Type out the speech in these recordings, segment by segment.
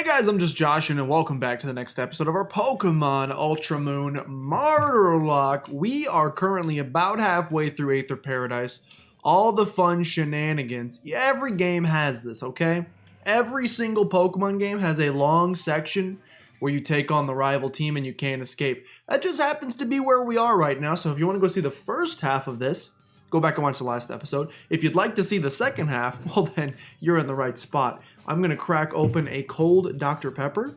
Hey guys, I'm just Josh, and welcome back to the next episode of our Pokemon Ultra Moon Martyrlocke. We are currently about halfway through Aether Paradise. All the fun shenanigans. Every game has this, okay? Every single Pokemon game has a long section where you take on the rival team and you can't escape. That just happens to be where we are right now, so if you want to go see the first half of this, go back and watch the last episode. If you'd like to see the second half, well then, you're in the right spot. I'm going to crack open a cold Dr. Pepper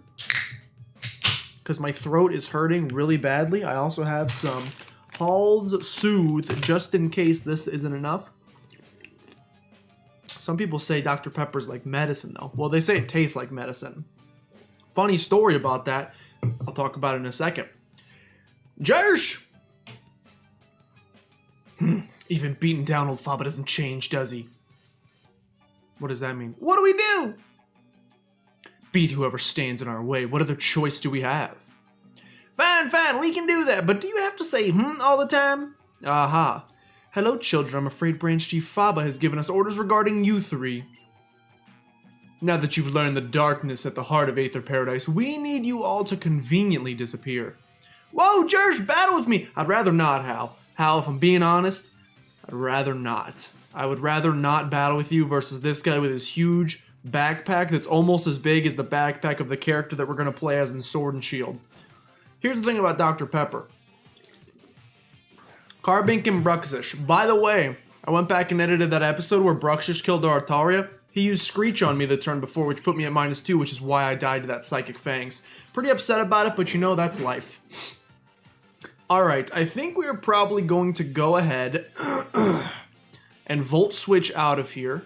because my throat is hurting really badly. I also have some Halls Soothe just in case this isn't enough. Some people say Dr. Pepper's like medicine though. Well, they say it tastes like medicine. Funny story about that. I'll talk about it in a second. Jersh! Even beating down old Faba doesn't change, does he? What does that mean? What do we do? Beat whoever stands in our way. What other choice do we have? Fine, we can do that, but do you have to say all the time? Aha. Hello, children. I'm afraid Branch Chief Faba has given us orders regarding you three. Now that you've learned the darkness at the heart of Aether Paradise, we need you all to conveniently disappear. Whoa, Jersh, battle with me! I'd rather not, Hal. Hal, if I'm being honest, I'd rather not. I would rather not battle with you versus this guy with his huge backpack that's almost as big as the backpack of the character that we're going to play as in Sword and Shield. Here's the thing about Dr. Pepper. Carbink and Bruxish. By the way, I went back and edited that episode where Bruxish killed Artaria. He used Screech on me the turn before, which put me at -2, which is why I died to that Psychic Fangs. Pretty upset about it, but you know, that's life. Alright, I think we're probably going to go ahead and Volt Switch out of here.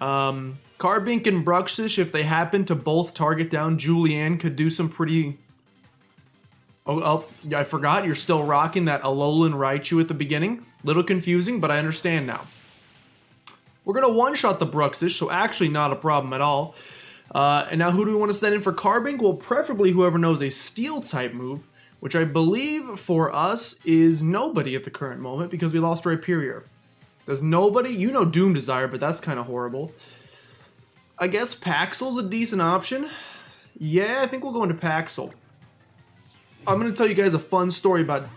Carbink and Bruxish, if they happen to both target down Julianne, could do some pretty... Oh, I forgot, you're still rocking that Alola and Raichu at the beginning. Little confusing, but I understand now. We're going to one-shot the Bruxish, so actually not a problem at all. And now who do we want to send in for Carbink? Well, preferably whoever knows a Steel-type move, which I believe for us is nobody at the current moment because we lost Rhyperior. There's nobody? You know Doom Desire, but that's kind of horrible. I guess Paxel's a decent option. Yeah, I think we'll go into Paxel. I'm going to tell you guys a fun story about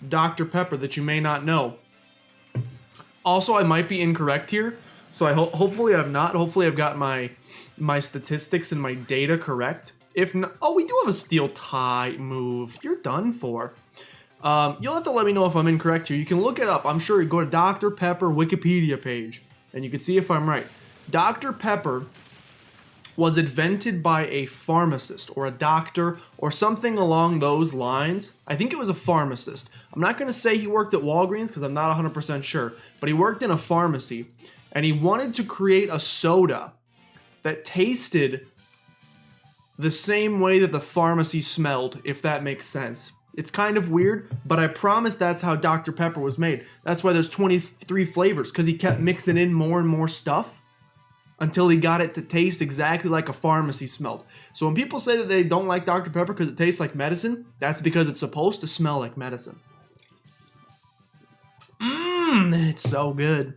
Dr. Pepper that you may not know. Also, I might be incorrect here, so hopefully I'm not. Hopefully I've got my statistics and my data correct. If not, oh, we do have a Steel-type move. You're done for. You'll have to let me know if I'm incorrect here. You can look it up. I'm sure you go to Dr. Pepper Wikipedia page, and you can see if I'm right. Dr. Pepper was invented by a pharmacist or a doctor or something along those lines. I think it was a pharmacist. I'm not going to say he worked at Walgreens because I'm not 100% sure, but he worked in a pharmacy, and he wanted to create a soda that tasted the same way that the pharmacy smelled, if that makes sense. It's kind of weird, but I promise that's how Dr. Pepper was made. That's why there's 23 flavors, because he kept mixing in more and more stuff until he got it to taste exactly like a pharmacy smelled. So when people say that they don't like Dr. Pepper because it tastes like medicine, that's because it's supposed to smell like medicine. It's so good.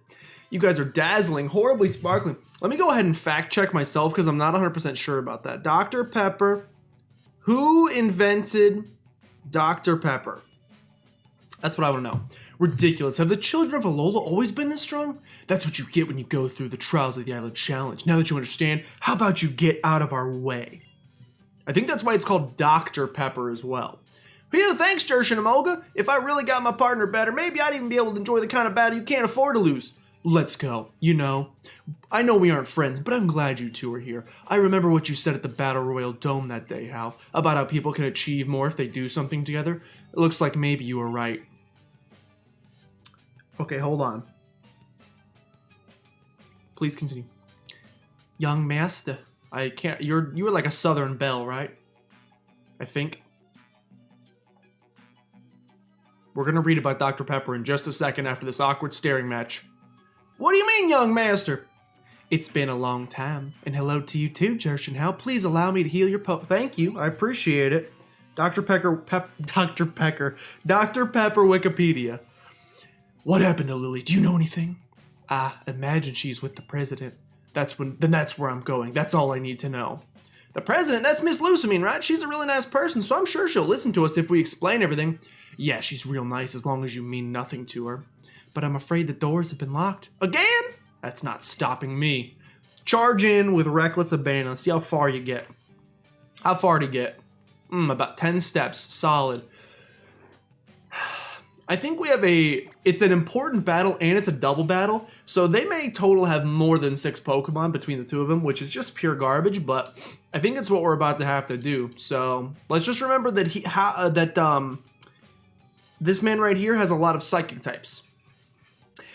You guys are dazzling, horribly sparkling. Let me go ahead and fact check myself because I'm not 100% sure about that. Dr. Pepper. Who invented Dr. Pepper? That's what I want to know. Ridiculous. Have the children of Alola always been this strong? That's what you get when you go through the trials of the Island Challenge. Now that you understand, how about you get out of our way? I think that's why it's called Dr. Pepper as well. Phew, thanks, Jersh and Emolga. If I really got my partner better, maybe I'd even be able to enjoy the kind of battle you can't afford to lose. Let's go. You know, I know we aren't friends, but I'm glad you two are here. I remember what you said at the Battle Royal Dome that day, Hal, about how people can achieve more if they do something together. It looks like maybe you were right. Okay, hold on. Please continue. Young master, I can't. You were like a Southern belle, right? I think. We're gonna read about Dr. Pepper in just a second after this awkward staring match. What do you mean, young master? It's been a long time, and hello to you too, Jersh and Hal. Please allow me to heal your Thank you, I appreciate it. Dr. Pepper Wikipedia. What happened to Lily? Do you know anything? Imagine she's with the president. That's where I'm going. That's all I need to know. The president? That's Miss Lusamine, right? She's a really nice person, so I'm sure she'll listen to us if we explain everything. Yeah, she's real nice as long as you mean nothing to her. But I'm afraid the doors have been locked. Again? That's not stopping me. Charge in with reckless abandon. See how far you get. How far to get? About 10 steps. Solid. I think we have it's an important battle and it's a double battle. So they may total have more than 6 Pokemon between the two of them, which is just pure garbage, but I think it's what we're about to have to do. So let's just remember that this man right here has a lot of psychic types.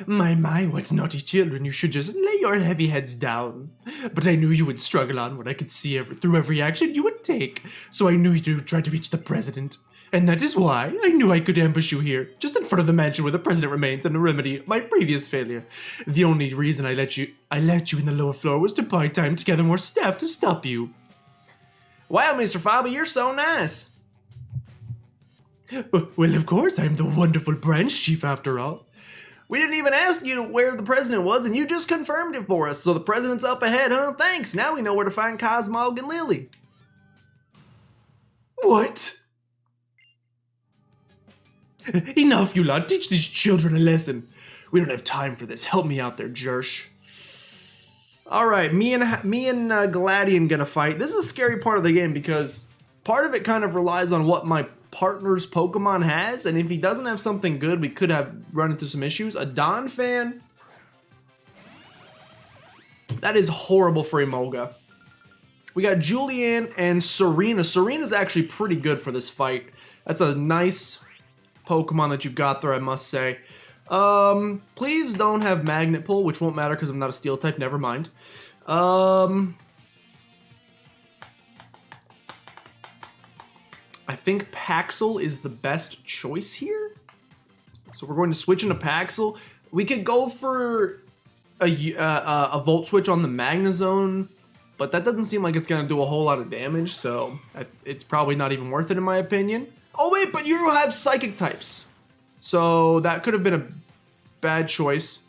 My, what naughty children, you should just lay your heavy heads down. But I knew you would struggle on what I could see through every action you would take. So I knew you would try to reach the president. And that is why I knew I could ambush you here, just in front of the mansion where the president remains and to remedy my previous failure. The only reason I let you in the lower floor was to buy time to gather more staff to stop you. Wow, Mr. Faba, you're so nice. Well, of course, I'm the wonderful branch chief after all. We didn't even ask you where the president was, and you just confirmed it for us. So the president's up ahead, huh? Thanks. Now we know where to find Cosmog and Lily. What? Enough, you lot. Teach these children a lesson. We don't have time for this. Help me out there, Jersh. Alright, me and Galadian gonna fight. This is a scary part of the game because part of it kind of relies on what my partner's Pokemon has, and if he doesn't have something good, we could have run into some issues. A Donphan? That is horrible for Emolga. We got Julianne and Serena. Serena's actually pretty good for this fight. That's a nice Pokemon that you've got there, I must say. Please don't have Magnet Pull, which won't matter because I'm not a Steel type, never mind. I think Paxel is the best choice here. So we're going to switch into Paxel. We could go for a Volt Switch on the Magnezone, but that doesn't seem like it's going to do a whole lot of damage, so it's probably not even worth it in my opinion. Oh wait, but you have Psychic types. So that could have been a bad choice.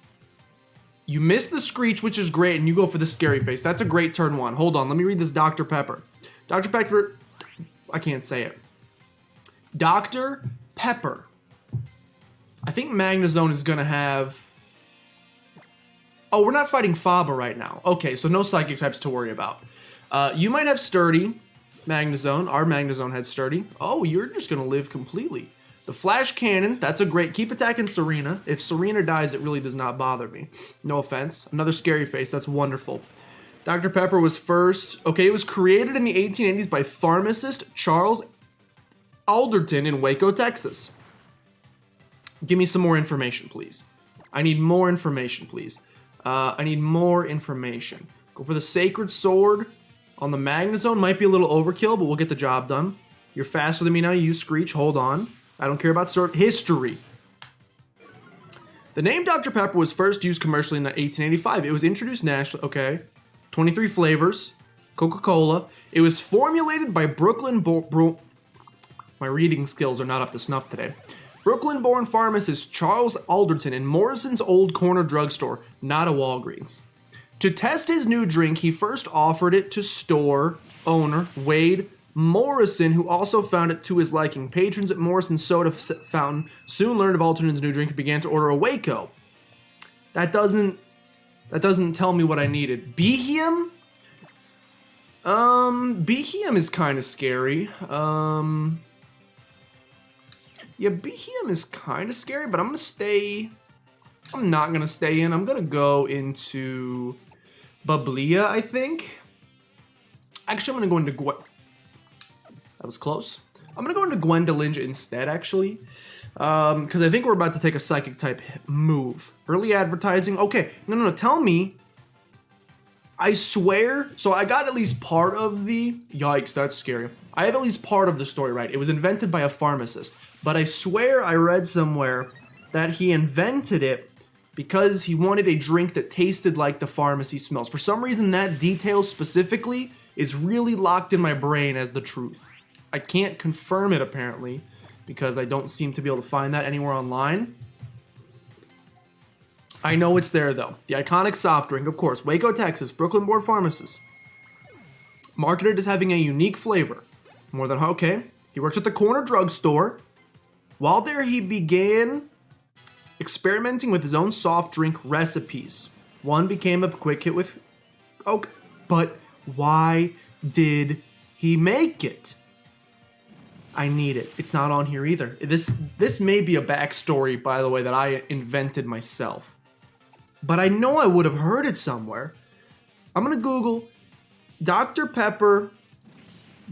You miss the Screech, which is great, and you go for the Scary Face. That's a great turn 1. Hold on, let me read this Dr. Pepper. Dr. Pepper, I can't say it. Dr. Pepper. I think Magnezone is gonna have... Oh, we're not fighting Faba right now. Okay, so no Psychic types to worry about. You might have Sturdy, Magnezone. Our Magnezone had Sturdy. Oh, you're just gonna live completely. The Flash Cannon, that's a great... Keep attacking Serena. If Serena dies, it really does not bother me. No offense. Another Scary Face, that's wonderful. Dr. Pepper was first. Okay, it was created in the 1880s by pharmacist Charles Alderton in Waco, Texas. Give me some more information, please. I need more information, please. I need more information. Go for the Sacred Sword on the Magnezone. Might be a little overkill, but we'll get the job done. You're faster than me now. You use Screech. Hold on. I don't care about sword history. The name Dr. Pepper was first used commercially in 1885. It was introduced nationally. Okay. 23 flavors. Coca-Cola. It was formulated by my reading skills are not up to snuff today. Brooklyn-born pharmacist Charles Alderton in Morrison's Old Corner Drugstore, not a Walgreens. To test his new drink, he first offered it to store owner Wade Morrison, who also found it to his liking. Patrons at Morrison's Soda Fountain soon learned of Alderton's new drink and began to order a Waco. That doesn't tell me what I needed. Behem? Behem is kind of scary. Yeah, Behem is kind of scary, but I'm not gonna stay in. I'm gonna go into Bubblia, I think. Actually, I'm gonna go into that was close. I'm gonna go into Gwendolinja instead, actually. Because I think we're about to take a Psychic type move. Early advertising. Okay, no, tell me. I swear, so I got at least part of the... Yikes, that's scary. I have at least part of the story right. It was invented by a pharmacist. But I swear I read somewhere that he invented it because he wanted a drink that tasted like the pharmacy smells. For some reason, that detail specifically is really locked in my brain as the truth. I can't confirm it, apparently, because I don't seem to be able to find that anywhere online. I know it's there, though. The iconic soft drink, of course. Waco, Texas. Brooklyn-born pharmacist. Marketed as having a unique flavor. More than okay. He works at the corner drugstore. While there, he began experimenting with his own soft drink recipes. One became a quick hit with Coke, but why did he make it? I need it. It's not on here either. This may be a backstory, by the way, that I invented myself. But I know I would have heard it somewhere. I'm gonna Google Dr. Pepper.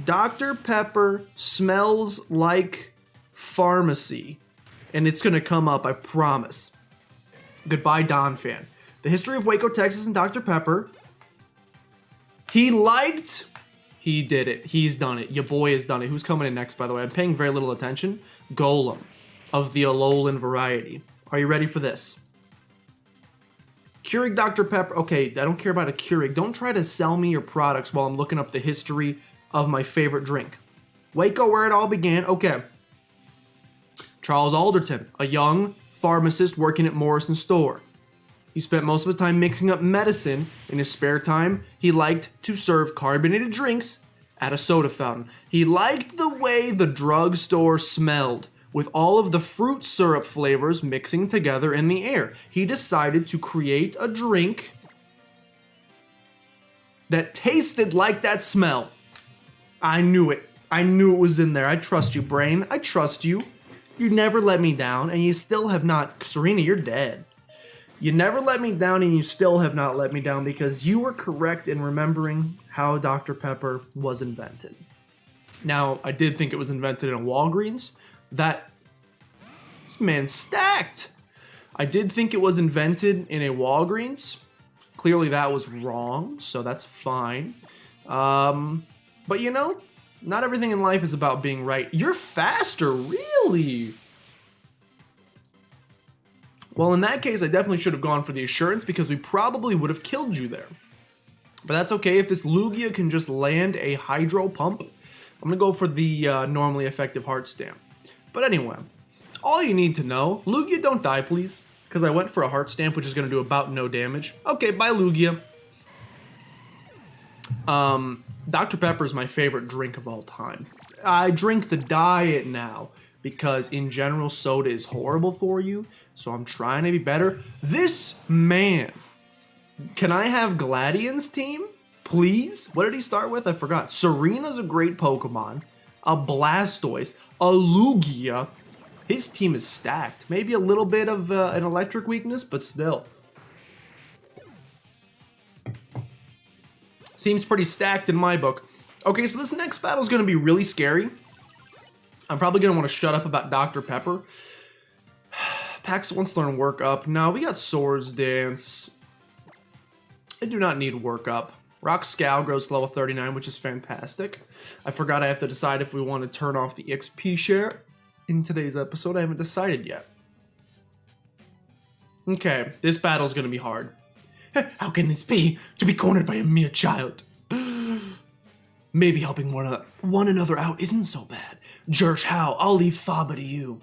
Dr. Pepper smells like pharmacy. And it's gonna come up, I promise. Goodbye, Don fan. The history of Waco, Texas, and Dr. Pepper. He did it. He's done it. Your boy has done it. Who's coming in next, by the way? I'm paying very little attention. Golem of the Alolan variety. Are you ready for this? Keurig Dr. Pepper. Okay, I don't care about a Keurig. Don't try to sell me your products while I'm looking up the history of my favorite drink. Waco, where it all began. Okay. Charles Alderton, a young pharmacist working at Morrison's store. He spent most of his time mixing up medicine. In his spare time, he liked to serve carbonated drinks at a soda fountain. He liked the way the drugstore smelled, with all of the fruit syrup flavors mixing together in the air. He decided to create a drink that tasted like that smell. I knew it. I knew it was in there. I trust you, brain. I trust you. You never let me down, and you still have not. Serena, you're dead. You never let me down, and you still have not let me down because you were correct in remembering how Dr. Pepper was invented. Now, I did think it was invented in a Walgreens. This man's stacked. I did think it was invented in a Walgreens. Clearly that was wrong, so that's fine. But you know, not everything in life is about being right. You're faster, really? Well, in that case, I definitely should have gone for the assurance because we probably would have killed you there. But that's okay. If this Lugia can just land a Hydro Pump, I'm going to go for the normally effective Heart Stamp. But anyway, all you need to know, Lugia, don't die, please. Because I went for a Heart Stamp, which is going to do about no damage. Okay, bye, Lugia. Dr. Pepper is my favorite drink of all time. I drink the diet now because, in general, soda is horrible for you. So I'm trying to be better. This man. Can I have Gladian's team? Please? What did he start with? I forgot. Serena's a great Pokemon. A Blastoise. A Lugia. His team is stacked. Maybe a little bit of an electric weakness, but still. Seems pretty stacked in my book. Okay, so this next battle is going to be really scary. I'm probably going to want to shut up about Dr. Pepper. Pax wants to learn Work Up. No, we got Swords Dance. I do not need Work Up. Rock Scowl grows to level 39, which is fantastic. I forgot I have to decide if we want to turn off the XP share in today's episode. I haven't decided yet. Okay, this battle's going to be hard. How can this be? To be cornered by a mere child. Maybe helping one another out isn't so bad. Jersh, how? I'll leave Faba to you.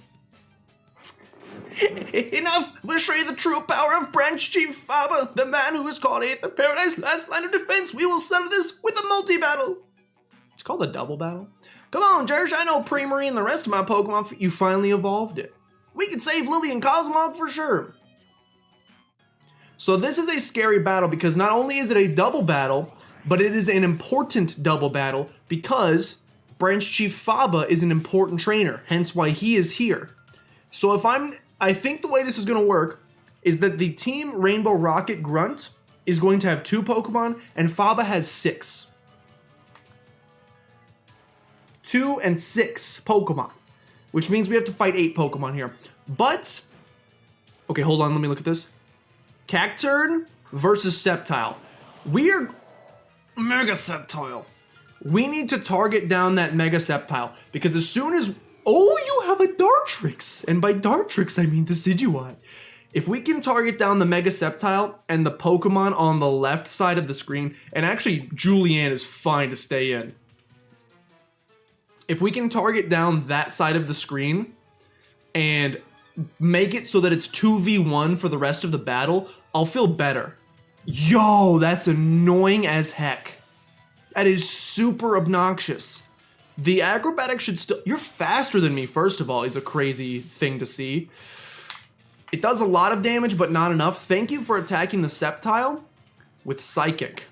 Enough! We'll show you the true power of Branch Chief Faba, the man who is called Eighth of Paradise, last line of defense. We will settle this with a multi-battle. It's called a double battle. Come on, Jersh, I know Primarine and the rest of my Pokemon. You finally evolved it. We can save Lily and Cosmog for sure. So this is a scary battle because not only is it a double battle, but it is an important double battle because Branch Chief Faba is an important trainer, hence why he is here. So I think the way this is going to work is that the Team Rainbow Rocket Grunt is going to have 2 Pokemon, and Faba has 6. 2 and 6 Pokemon, which means we have to fight 8 Pokemon here. But, okay, hold on, let me look at this. Cacturn versus Sceptile. We're Mega Sceptile. We need to target down that Mega Sceptile, because as soon as... Oh, you have a Dartrix! And by Dartrix, I mean Decidueye. If we can target down the Mega Sceptile and the Pokemon on the left side of the screen, and actually, Julianne is fine to stay in. If we can target down that side of the screen and make it so that it's 2v1 for the rest of the battle, I'll feel better. Yo, that's annoying as heck. That is super obnoxious. The acrobatic should still... You're faster than me, first of all, is a crazy thing to see. It does a lot of damage, but not enough. Thank you for attacking the Sceptile with Psychic.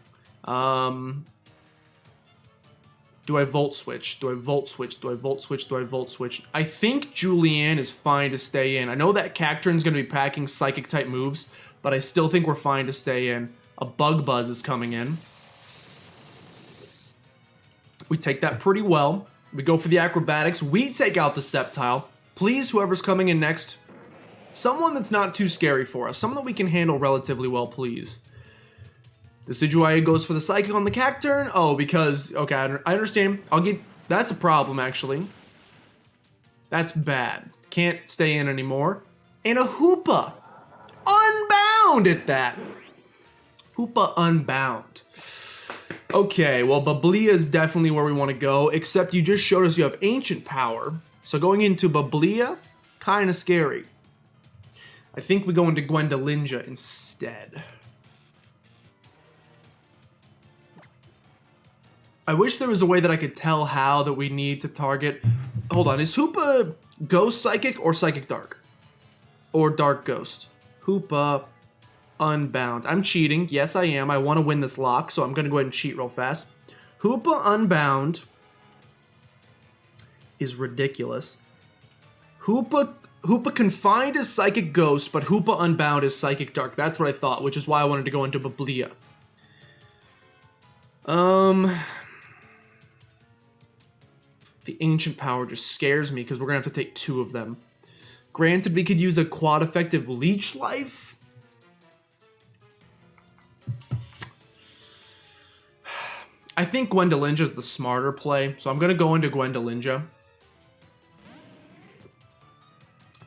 Do I Volt Switch? Do I Volt Switch? Do I Volt Switch? Do I Volt Switch? I think Julianne is fine to stay in. I know that Cacturn's going to be packing Psychic-type moves, but I still think we're fine to stay in. A Bug Buzz is coming in. We take that pretty well. We go for the acrobatics. We take out the Sceptile. Please, whoever's coming in next, someone that's not too scary for us. Someone that we can handle relatively well, please. Decidueye goes for the Psychic on the Cacturn. Oh, because... Okay, I understand. That's a problem, actually. That's bad. Can't stay in anymore. And a Hoopa! Unbound at that! Hoopa Unbound. Okay, well, Bablia is definitely where we want to go, except you just showed us you have Ancient Power. So going into Bablia, kind of scary. I think we go into Gwendolinja instead. I wish there was a way that I could tell how that we need to target... Hold on, is Hoopa Ghost Psychic or Psychic Dark? Or Dark Ghost? Hoopa Unbound. I'm cheating. Yes, I am. I want to win this lock, so I'm going to go ahead and cheat real fast. Hoopa Unbound is ridiculous. Hoopa Confined is Psychic Ghost, but Hoopa Unbound is Psychic Dark. That's what I thought, which is why I wanted to go into Bablia. The Ancient Power just scares me because we're going to have to take 2 of them. Granted, we could use a quad-effective Leech Life. I think Gwendolinja is the smarter play, so I'm going to go into Gwendolinja.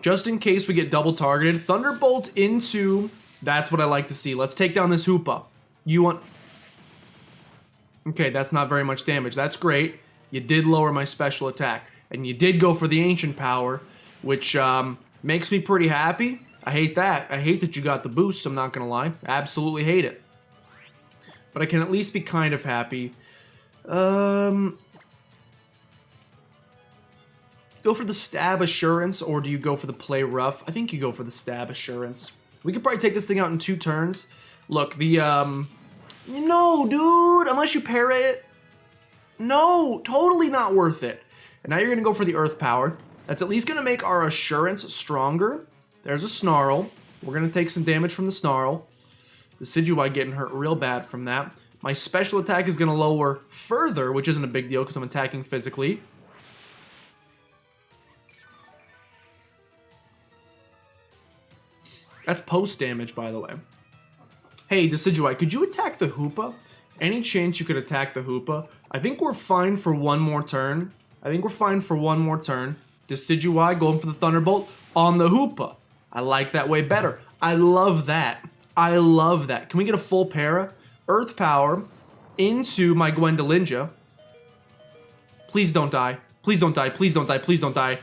Just in case we get double targeted, Thunderbolt into... That's what I like to see. Let's take down this Hoopa. You want... Okay, that's not very much damage. That's great. You did lower my special attack. And you did go for the Ancient Power, which makes me pretty happy. I hate that. I hate that you got the boost, I'm not going to lie. Absolutely hate it. But I can at least be kind of happy. Go for the Stab Assurance, or do you go for the Play Rough? I think you go for the Stab Assurance. We could probably take this thing out in 2 turns. Look, the, No, dude! Unless you parry it. No! Totally not worth it. And now you're going to go for the Earth Power. That's at least going to make our Assurance stronger. There's a Snarl. We're going to take some damage from the Snarl. The Decidueye getting hurt real bad from that. My special attack is going to lower further, which isn't a big deal because I'm attacking physically. That's post damage, by the way. Hey, Decidueye, could you attack the Hoopa? Any chance you could attack the Hoopa? I think we're fine for 1 more turn. Decidueye going for the Thunderbolt on the Hoopa. I like that way better. I love that. I love that. Can we get a full para? Earth Power into my Gwendolinja. Please don't die. Please don't die. Please don't die. Please don't die.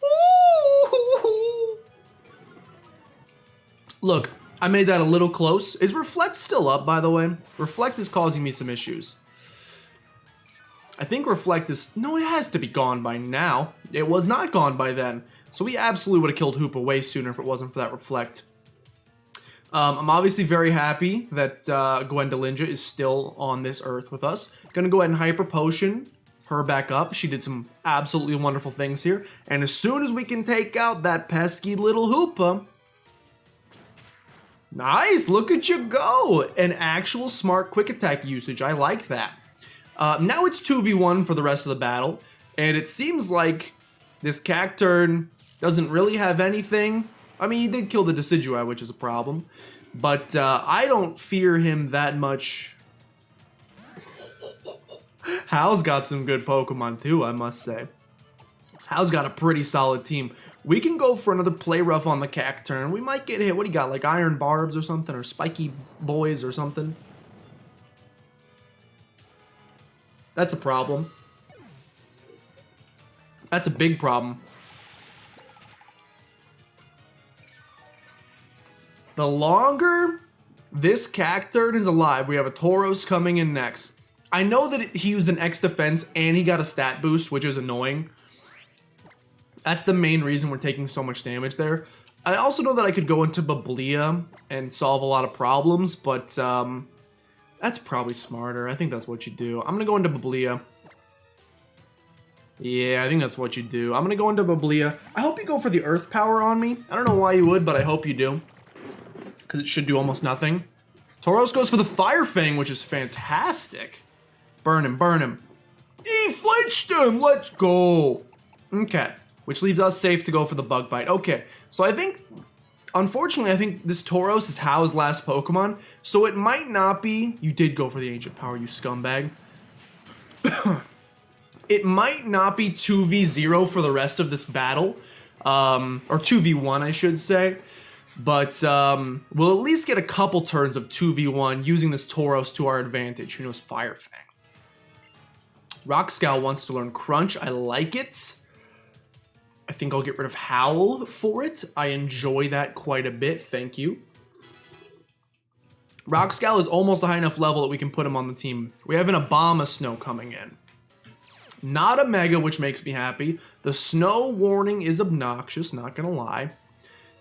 Ooh. Look, I made that a little close. Is Reflect still up, by the way? Reflect is causing me some issues. I think Reflect is... No, it has to be gone by now. It was not gone by then. So we absolutely would have killed Hoopa way sooner if it wasn't for that Reflect. I'm obviously very happy that Gwendolinja is still on this earth with us. Gonna go ahead and Hyper Potion her back up. She did some absolutely wonderful things here. And as soon as we can take out that pesky little Hoopa... Nice, look at you go. An actual smart quick attack usage. I like that. Now it's 2v1 for the rest of the battle. And it seems like this Cacturn doesn't really have anything. I mean, he did kill the Decidueye, which is a problem. But I don't fear him that much. Hal's got some good Pokemon too, I must say. Hal's got a pretty solid team. We can go for another Play Rough on the Cacturn. We might get hit. What do you got, like Iron Barbs or something? Or Spiky Boys or something? That's a problem. That's a big problem. The longer this Cacturn is alive, we have a Tauros coming in next. I know that he used an X defense and he got a stat boost, which is annoying. That's the main reason we're taking so much damage there. I also know that I could go into Bablia and solve a lot of problems, but that's probably smarter. I think that's what you do. I'm going to go into Bablia. Yeah, I think that's what you do. I'm going to go into Bablia. I hope you go for the Earth Power on me. I don't know why you would, but I hope you do. Because it should do almost nothing. Tauros goes for the Fire Fang, which is fantastic. Burn him, burn him. He flinched him! Let's go! Okay, which leaves us safe to go for the Bug Bite. Okay, so I think, unfortunately, I think this Tauros is How's last Pokemon, so it might not be... You did go for the Ancient Power, you scumbag. It might not be 2v0 for the rest of this battle, or 2v1, I should say. But we'll at least get a couple turns of 2v1 using this Tauros to our advantage. Who knows? Fire Fang. Rock Scowl wants to learn Crunch. I like it. I think I'll get rid of Howl for it. I enjoy that quite a bit. Thank you. Rock Scowl is almost a high enough level that we can put him on the team. We have an Abomasnow coming in. Not a Mega, which makes me happy. The Snow Warning is obnoxious, not gonna lie.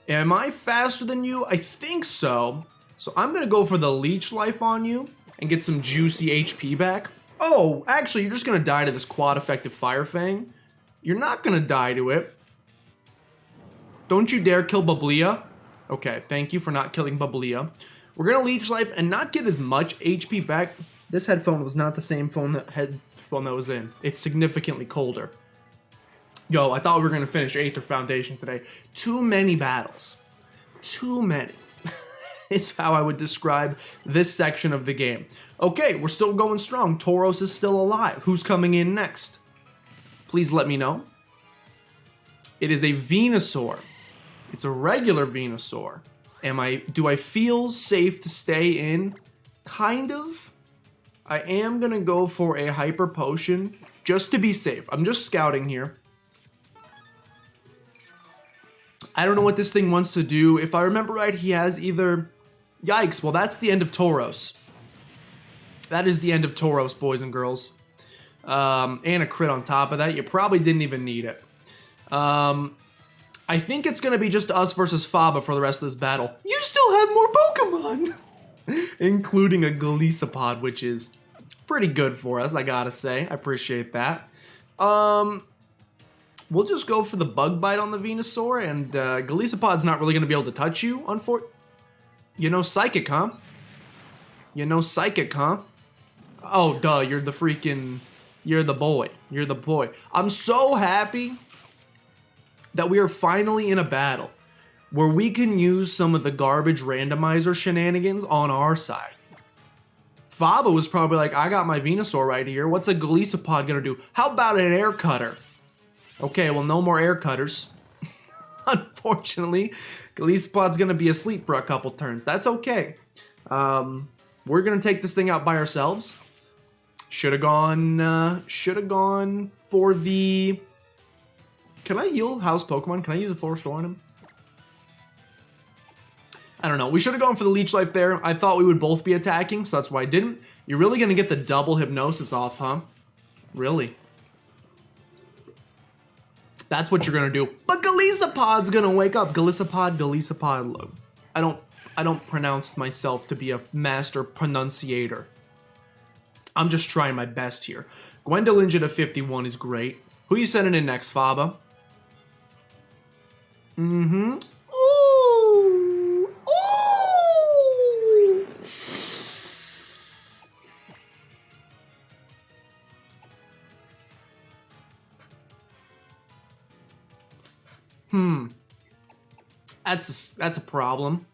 Am I faster than you? I think so. So I'm going to go for the Leech Life on you and get some juicy HP back. Oh, actually, you're just going to die to this quad-effective Fire Fang. You're not going to die to it. Don't you dare kill Bablia. Okay, thank you for not killing Bablia. We're going to Leech Life and not get as much HP back. This headphone was not the same headphone that was in. It's significantly colder. Yo, I thought we were going to finish Aether Foundation today. Too many battles. Too many. It's how I would describe this section of the game. Okay, we're still going strong. Tauros is still alive. Who's coming in next? Please let me know. It is a Venusaur. It's a regular Venusaur. Do I feel safe to stay in? Kind of. I am going to go for a Hyper Potion just to be safe. I'm just scouting here. I don't know what this thing wants to do. If I remember right, he has either... Yikes, well, that's the end of Tauros. That is the end of Tauros, boys and girls. And a crit on top of that. You probably didn't even need it. I think it's going to be just us versus Faba for the rest of this battle. You still have more Pokemon! Including a Golisopod, which is pretty good for us, I gotta say. I appreciate that. We'll just go for the Bug Bite on the Venusaur, and Golisopod's not really going to be able to touch you, You know Psychic, huh? You know Psychic, huh? Oh, duh, you're the freaking... You're the boy. You're the boy. I'm so happy that we are finally in a battle where we can use some of the garbage randomizer shenanigans on our side. Faba was probably like, I got my Venusaur right here. What's a Golisopod going to do? How about an Air Cutter? Okay, well, no more air cutters. Unfortunately, Golisopod's gonna be asleep for a couple turns. That's okay. We're gonna take this thing out by ourselves. Should have gone for the... Can I heal House Pokemon? Can I use a Full Restore on him? I don't know. We should have gone for the Leech Life there. I thought we would both be attacking, so that's why I didn't. You're really gonna get the double Hypnosis off, huh? Really? That's what you're gonna do. But Golisopod's gonna wake up. Golisopod. I don't pronounce myself to be a master pronunciator. I'm just trying my best here. Gwendolyn at a 51 is great. Who you sending in next, Faba? Mm-hmm. Ooh! Ooh! That's a problem.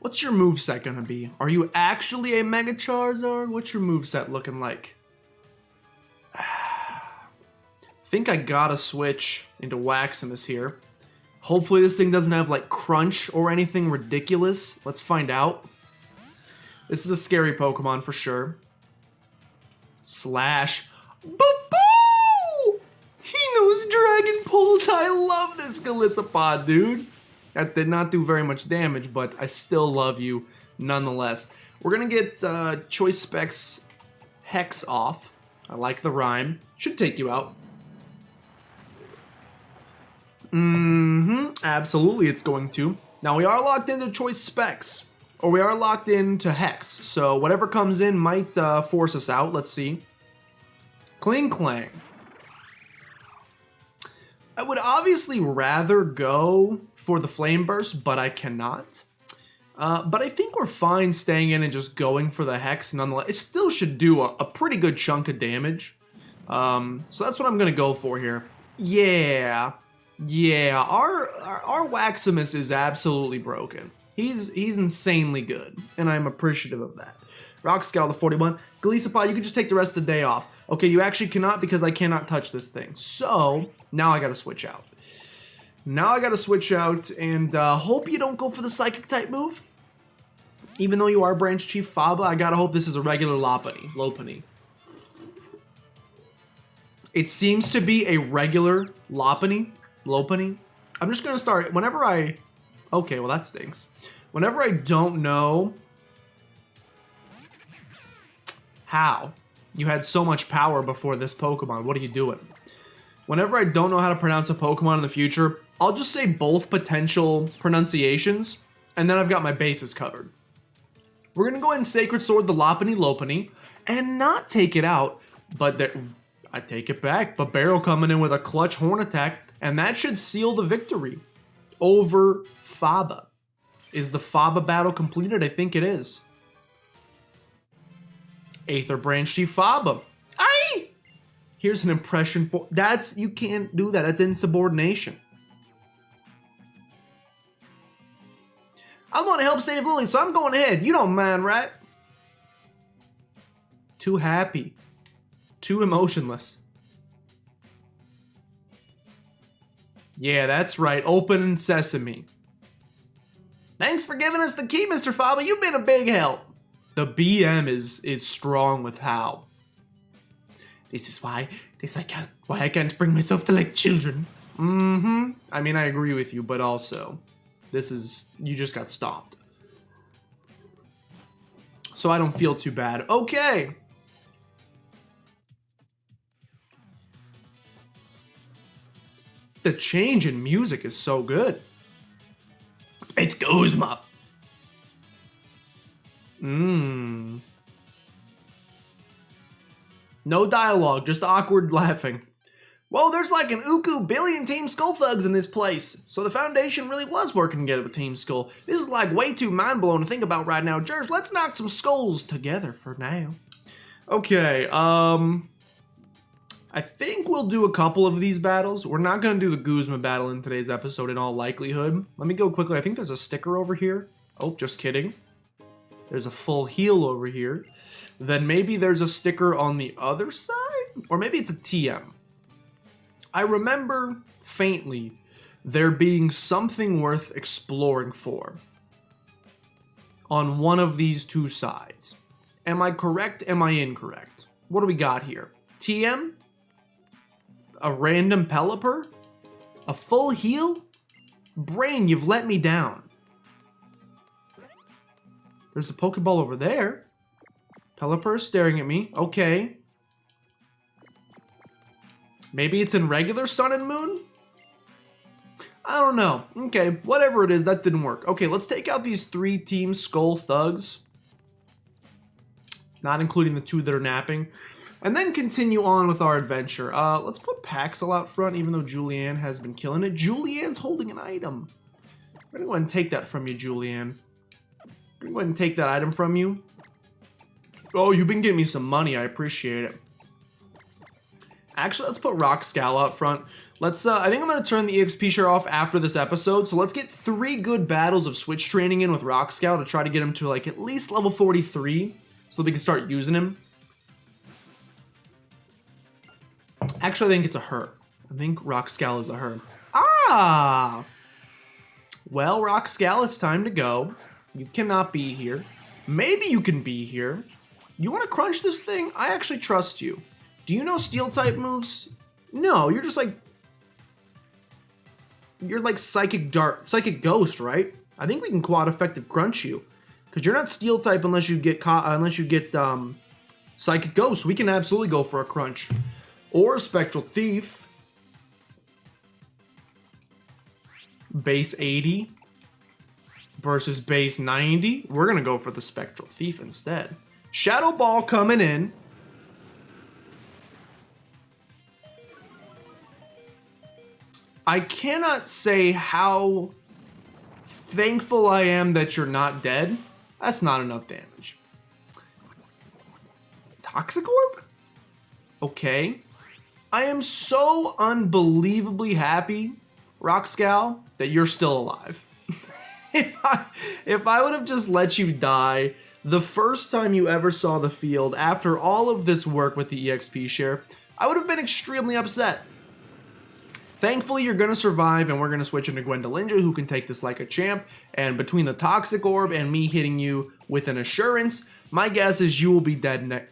What's your moveset gonna be? Are you actually a Mega Charizard? What's your moveset looking like? Think I gotta switch into Waximus here. Hopefully this thing doesn't have like Crunch or anything ridiculous. Let's find out. This is a scary Pokemon for sure. Slash. Boo-boo! He knows Dragon Pulse. I love this Golisopod, dude. That did not do very much damage, but I still love you. nonetheless. We're going to get Choice Specs Hex off. I like the rhyme. Should take you out. Absolutely it's going to. Now we are locked into Choice Specs. Or we are locked into Hex. So whatever comes in might force us out. Let's see. Cling Clang. I would obviously rather go for the Flame Burst, but I cannot. But I think we're fine staying in and just going for the Hex nonetheless. It still should do a pretty good chunk of damage. So that's what I'm going to go for here. Yeah, our Waximus is absolutely broken. He's insanely good, and I'm appreciative of that. Rock Scowl to 41. Golisopod, you can just take the rest of the day off. Okay, you actually cannot because I cannot touch this thing. So, now I gotta switch out. And hope you don't go for the Psychic type move. Even though you are Branch Chief Faba, I gotta hope this is a regular Lopunny. It seems to be a regular Lopunny. I'm just gonna start, whenever I... Okay, well that stinks. Whenever I don't know how you had so much power before this Pokemon, what are you doing? Whenever I don't know how to pronounce a Pokemon in the future, I'll just say both potential pronunciations, and then I've got my bases covered. We're gonna go ahead and Sacred Sword the Lopunny, and not take it out, but I take it back. But Barrel coming in with a clutch Horn attack, and that should seal the victory over Faba. Is the Faba battle completed? I think it is. Aether Branch Chief Faba. Aye! Here's an impression for... you can't do that. That's insubordination. I'm gonna help save Lily, so I'm going ahead. You don't mind, right? Too happy. Too emotionless. Yeah, that's right. Open sesame. Thanks for giving us the key, Mr. Faba. You've been a big help. The BM is strong with how. This is why I can't bring myself to like children. I mean, I agree with you, but also, you just got stopped. So I don't feel too bad. Okay. The change in music is so good. It's Guzma. No dialogue, just awkward laughing. Whoa, there's like an Uku billion Team Skull thugs in this place. So the Foundation really was working together with Team Skull. This is like way too mind-blowing to think about right now. Jers, let's knock some skulls together for now. Okay, I think we'll do a couple of these battles. We're not going to do the Guzma battle in today's episode in all likelihood. Let me go quickly. I think there's a sticker over here. Oh, just kidding. There's a full heal over here. Then maybe there's a sticker on the other side? Or maybe it's a TM. I remember faintly there being something worth exploring for on one of these two sides. Am I correct? Am I incorrect? What do we got here? TM? A random Pelipper? A full heal? Brain, you've let me down. There's a Pokeball over there. Pelipper is staring at me. Okay. Maybe it's in regular Sun and Moon? I don't know. Okay, whatever it is, that didn't work. Okay, let's take out these 3 Team Skull thugs. Not including the 2 that are napping. And then continue on with our adventure. Let's put Paxel out front, even though Julianne has been killing it. Julianne's holding an item. I'm gonna go ahead and take that from you, Julianne. I'm gonna go ahead and take that item from you. Oh, you've been giving me some money. I appreciate it. Actually, let's put Rock Scowl out front. Let's, I think I'm gonna turn the EXP share off after this episode. So let's get 3 good battles of switch training in with Rock Scowl to try to get him to like at least level 43 so that we can start using him. Actually, I think it's a her. I think Rock Scowl is a her. Ah! Well, Rock Scowl, it's time to go. You cannot be here. Maybe you can be here. You want to crunch this thing? I actually trust you. Do you know Steel-type moves? No, you're just like... You're like Psychic Dart, Psychic Ghost, right? I think we can quad effective crunch you. Because you're not Steel type unless you get Psychic Ghost. We can absolutely go for a Crunch. Or Spectral Thief. Base 80 versus base 90. We're going to go for the Spectral Thief instead. Shadow Ball coming in. I cannot say how thankful I am that you're not dead. That's not enough damage. Toxic Orb? Okay. I am so unbelievably happy, Rockscal, that you're still alive. If I would have just let you die the first time you ever saw the field after all of this work with the EXP share, I would have been extremely upset. Thankfully, you're going to survive, and we're going to switch into Gwendolinja, who can take this like a champ. And between the Toxic Orb and me hitting you with an Assurance, my guess is you will be dead next.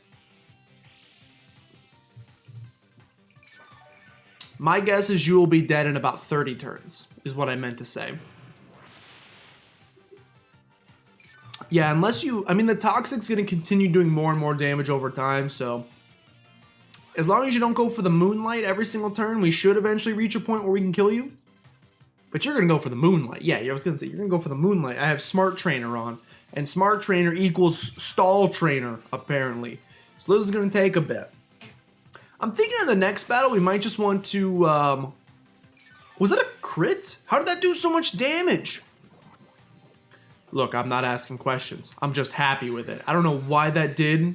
My guess is you will be dead in about 30 turns, is what I meant to say. Yeah, unless you... I mean, the Toxic's going to continue doing more and more damage over time, so... As long as you don't go for the Moonlight every single turn, we should eventually reach a point where we can kill you. But you're going to go for the Moonlight. Yeah, I was going to say, you're going to go for the Moonlight. I have Smart Trainer on. And Smart Trainer equals Stall Trainer, apparently. So this is going to take a bit. I'm thinking in the next battle, we might just want to... was that a crit? How did that do so much damage? Look, I'm not asking questions. I'm just happy with it. I don't know why that did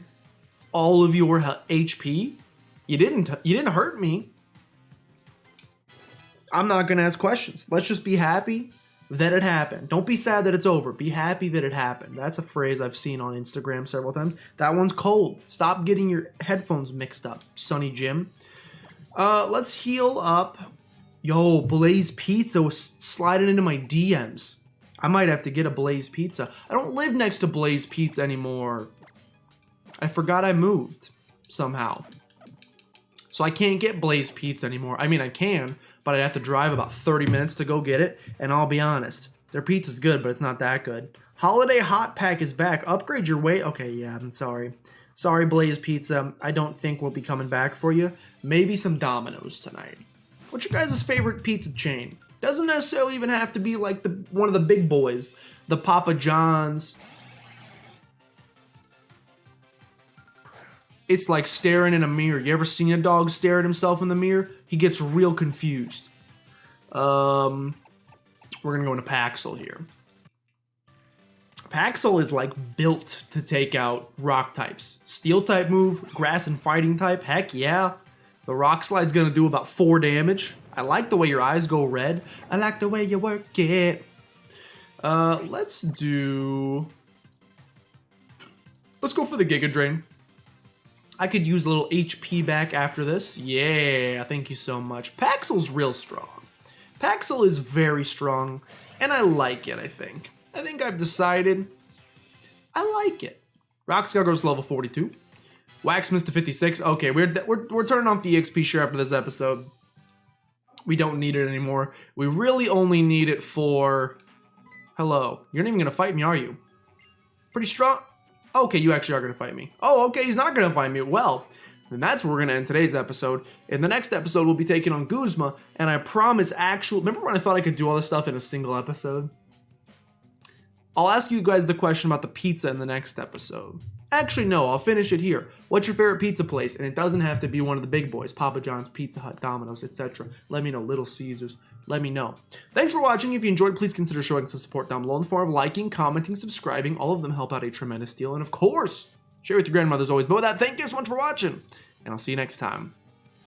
all of your HP. You didn't hurt me. I'm not going to ask questions. Let's just be happy that it happened. Don't be sad that it's over. Be happy that it happened. That's a phrase I've seen on Instagram several times. That one's cold. Stop getting your headphones mixed up, Sonny Jim. Let's heal up. Yo, Blaze Pizza was sliding into my DMs. I might have to get a Blaze Pizza. I don't live next to Blaze Pizza anymore. I forgot I moved somehow. So I can't get Blaze Pizza anymore. I mean, I can, but I'd have to drive about 30 minutes to go get it. And I'll be honest, their pizza's good, but it's not that good. Holiday Hot Pack is back. Upgrade your weight. Okay, yeah, I'm sorry. Sorry, Blaze Pizza. I don't think we'll be coming back for you. Maybe some Domino's tonight. What's your guys' favorite pizza chain? Doesn't necessarily even have to be like one of the big boys. The Papa John's. It's like staring in a mirror. You ever seen a dog stare at himself in the mirror? He gets real confused. We're going to go into Paxel here. Paxel is like built to take out rock types. Steel type move, grass and fighting type, heck yeah. The rock slide's going to do about 4 damage. I like the way your eyes go red. I like the way you work it. Let's go for the Giga Drain. I could use a little HP back after this. Yeah, thank you so much. Paxel's real strong. Paxel is very strong, and I like it, I think. I think I've decided I like it. Rockscar goes to level 42. Waxman's to 56. Okay, we're turning off the EXP share after this episode. We don't need it anymore. We really only need it for... Hello. You're not even going to fight me, are you? Pretty strong... Okay, you actually are going to fight me. Oh, okay, he's not going to fight me. Well, then that's where we're going to end today's episode. In the next episode, we'll be taking on Guzma, and I promise remember when I thought I could do all this stuff in a single episode? I'll ask you guys the question about the pizza in the next episode. Actually, no, I'll finish it here. What's your favorite pizza place? And it doesn't have to be one of the big boys. Papa John's, Pizza Hut, Domino's, etc. Let me know. Little Caesars. Let me know. Thanks for watching. If you enjoyed, please consider showing some support down below in the form of liking, commenting, subscribing. All of them help out a tremendous deal. And of course, share with your grandmothers always. But with that, thank you so much for watching. And I'll see you next time.